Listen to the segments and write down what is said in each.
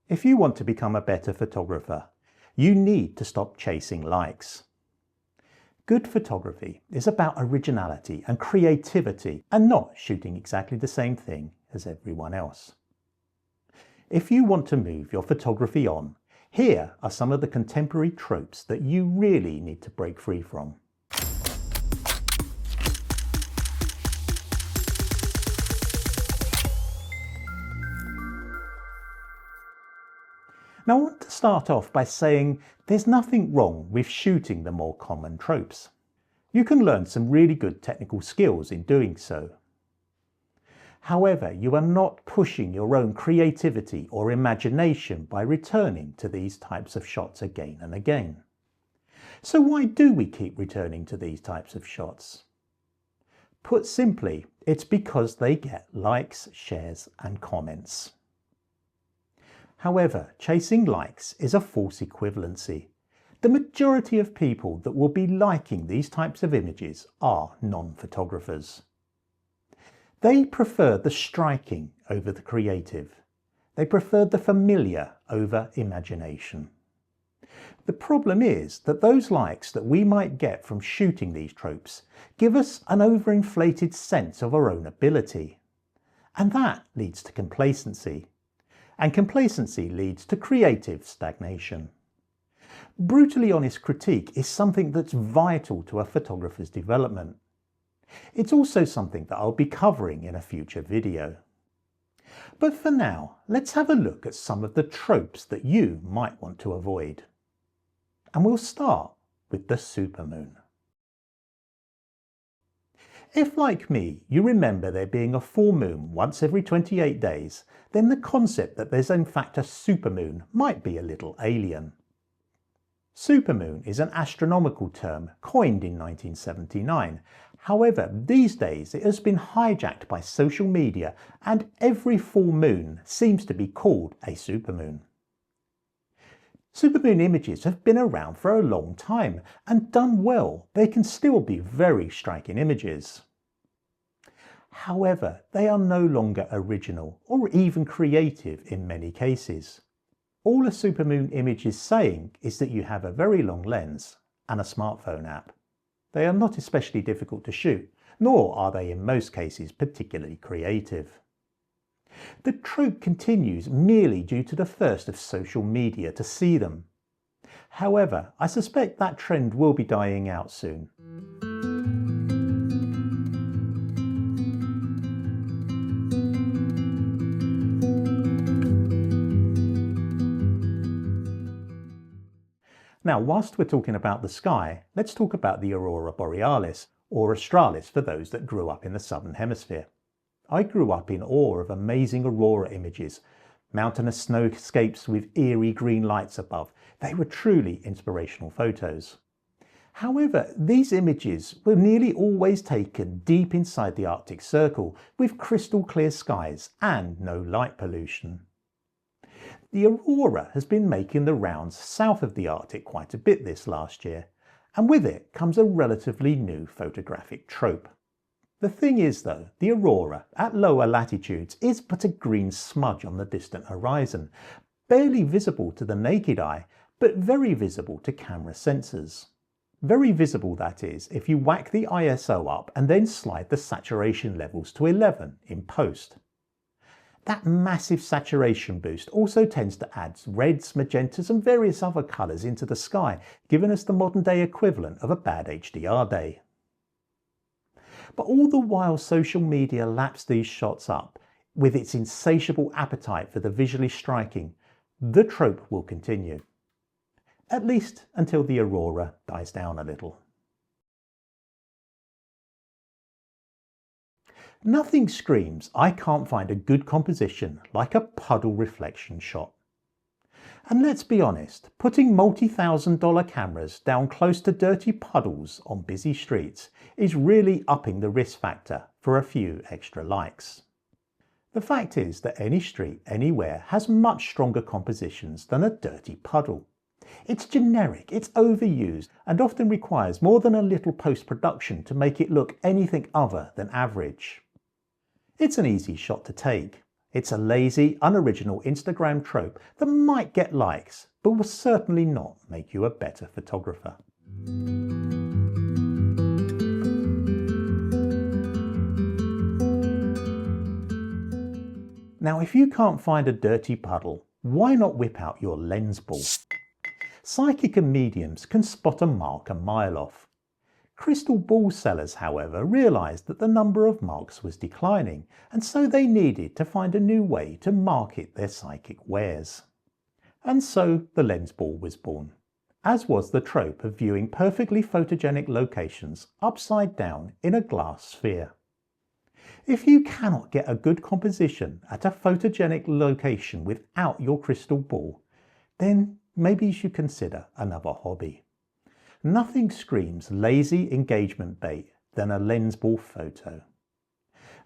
If you want to become a better photographer, you need to stop chasing likes. Good photography is about originality and creativity and not shooting exactly the same thing as everyone else. If you want to move your photography on, here are some of the contemporary tropes that you really need to break free from. Now I want to start off by saying there's nothing wrong with shooting the more common tropes. You can learn some really good technical skills in doing so. However, you are not pushing your own creativity or imagination by returning to these types of shots again and again. So why do we keep returning to these types of shots? Put simply, it's because they get likes, shares and comments. However, chasing likes is a false equivalency. The majority of people that will be liking these types of images are non-photographers. They prefer the striking over the creative. They prefer the familiar over imagination. The problem is that those likes that we might get from shooting these tropes give us an overinflated sense of our own ability. And that leads to complacency. And complacency leads to creative stagnation. Brutally honest critique is something that's vital to a photographer's development. It's also something that I'll be covering in a future video. But for now, let's have a look at some of the tropes that you might want to avoid. And we'll start with the supermoon. If, like me, you remember there being a full moon once every 28 days, then the concept that there's in fact a supermoon might be a little alien. Supermoon is an astronomical term coined in 1979. However, these days it has been hijacked by social media and every full moon seems to be called a supermoon. Supermoon images have been around for a long time and done well, they can still be very striking images. However, they are no longer original or even creative in many cases. All a supermoon image is saying is that you have a very long lens and a smartphone app. They are not especially difficult to shoot, nor are they in most cases particularly creative. The trope continues merely due to the thirst of social media to see them. However, I suspect that trend will be dying out soon. Now, whilst we're talking about the sky, let's talk about the Aurora Borealis, or Australis for those that grew up in the Southern Hemisphere. I grew up in awe of amazing aurora images, mountainous snowscapes with eerie green lights above. They were truly inspirational photos. However, these images were nearly always taken deep inside the Arctic Circle with crystal clear skies and no light pollution. The aurora has been making the rounds south of the Arctic quite a bit this last year, and with it comes a relatively new photographic trope. The thing is though, the aurora at lower latitudes is but a green smudge on the distant horizon, barely visible to the naked eye, but very visible to camera sensors. Very visible, that is, if you whack the ISO up and then slide the saturation levels to 11 in post. That massive saturation boost also tends to add reds, magentas and various other colours into the sky, giving us the modern day equivalent of a bad HDR day. But all the while social media laps these shots up, with its insatiable appetite for the visually striking, the trope will continue. At least until the aurora dies down a little. Nothing screams, I can't find a good composition like a puddle reflection shot. And let's be honest, putting multi-$1,000 cameras down close to dirty puddles on busy streets is really upping the risk factor for a few extra likes. The fact is that any street anywhere has much stronger compositions than a dirty puddle. It's generic, it's overused, and often requires more than a little post-production to make it look anything other than average. It's an easy shot to take. It's a lazy, unoriginal Instagram trope that might get likes, but will certainly not make you a better photographer. Now, if you can't find a dirty puddle, why not whip out your lens ball? Psychic and mediums can spot a mark a mile off. Crystal ball sellers, however, realised that the number of marks was declining, and so they needed to find a new way to market their psychic wares. And so the lens ball was born, as was the trope of viewing perfectly photogenic locations upside down in a glass sphere. If you cannot get a good composition at a photogenic location without your crystal ball, then maybe you should consider another hobby. Nothing screams lazy engagement bait than a lens ball photo.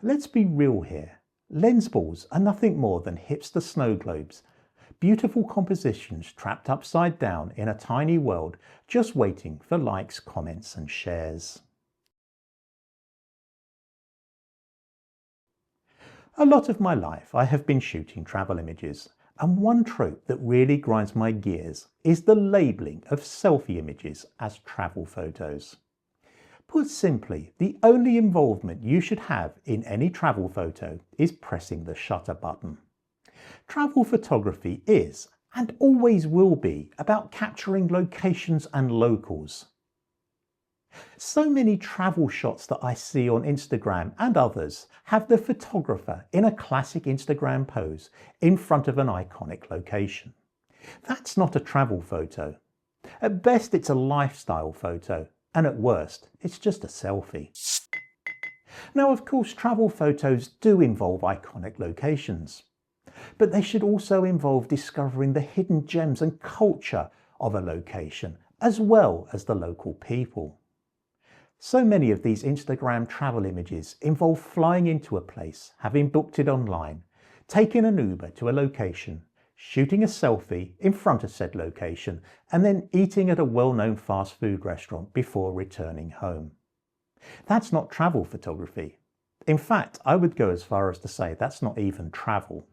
Let's be real here. Lens balls are nothing more than hipster snow globes, beautiful compositions trapped upside down in a tiny world just waiting for likes, comments and shares. A lot of my life I have been shooting travel images, and one trope that really grinds my gears is the labelling of selfie images as travel photos. Put simply, the only involvement you should have in any travel photo is pressing the shutter button. Travel photography is, and always will be, about capturing locations and locals. So many travel shots that I see on Instagram and others have the photographer in a classic Instagram pose in front of an iconic location. That's not a travel photo. At best it's a lifestyle photo, and at worst it's just a selfie. Now, of course, travel photos do involve iconic locations, but they should also involve discovering the hidden gems and culture of a location, as well as the local people. So many of these Instagram travel images involve flying into a place, having booked it online, taking an Uber to a location, shooting a selfie in front of said location, and then eating at a well-known fast food restaurant before returning home. That's not travel photography. In fact, I would go as far as to say that's not even travel.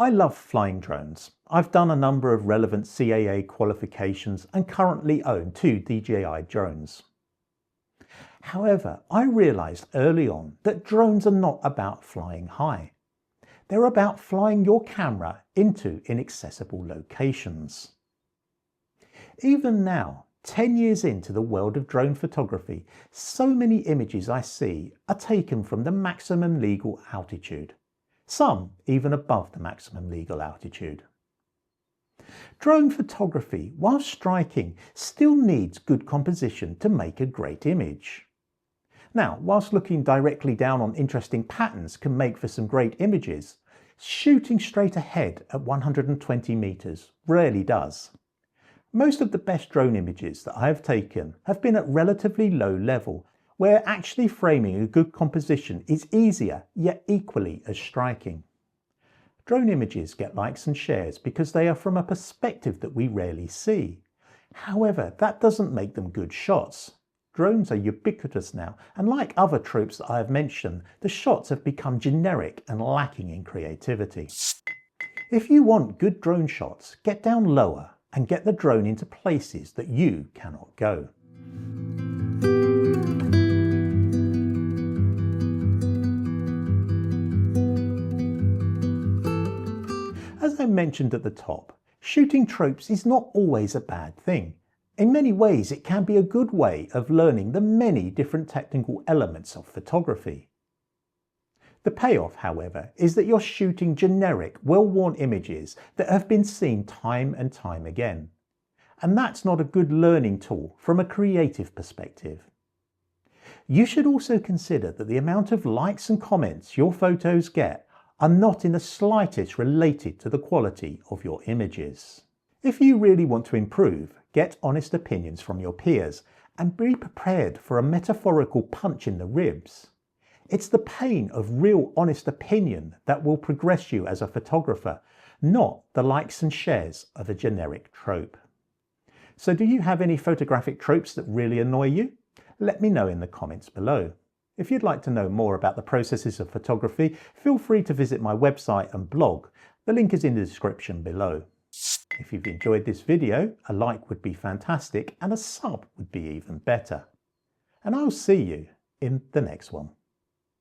I love flying drones. I've done a number of relevant CAA qualifications and currently own 2 DJI drones. However, I realised early on that drones are not about flying high. They're about flying your camera into inaccessible locations. Even now, 10 years into the world of drone photography, so many images I see are taken from the maximum legal altitude. Some even above the maximum legal altitude. Drone photography, while striking, still needs good composition to make a great image. Now, whilst looking directly down on interesting patterns can make for some great images, shooting straight ahead at 120 meters rarely does. Most of the best drone images that I have taken have been at relatively low level, where actually framing a good composition is easier, yet equally as striking. Drone images get likes and shares because they are from a perspective that we rarely see. However, that doesn't make them good shots. Drones are ubiquitous now, and like other tropes that I have mentioned, the shots have become generic and lacking in creativity. If you want good drone shots, get down lower and get the drone into places that you cannot go. As I mentioned at the top, shooting tropes is not always a bad thing. In many ways, it can be a good way of learning the many different technical elements of photography. The payoff, however, is that you're shooting generic, well-worn images that have been seen time and time again. And that's not a good learning tool from a creative perspective. You should also consider that the amount of likes and comments your photos get are not in the slightest related to the quality of your images. If you really want to improve, get honest opinions from your peers and be prepared for a metaphorical punch in the ribs. It's the pain of real honest opinion that will progress you as a photographer, not the likes and shares of a generic trope. So do you have any photographic tropes that really annoy you? Let me know in the comments below. If you'd like to know more about the processes of photography, feel free to visit my website and blog. The link is in the description below. If you've enjoyed this video, a like would be fantastic and a sub would be even better. And I'll see you in the next one.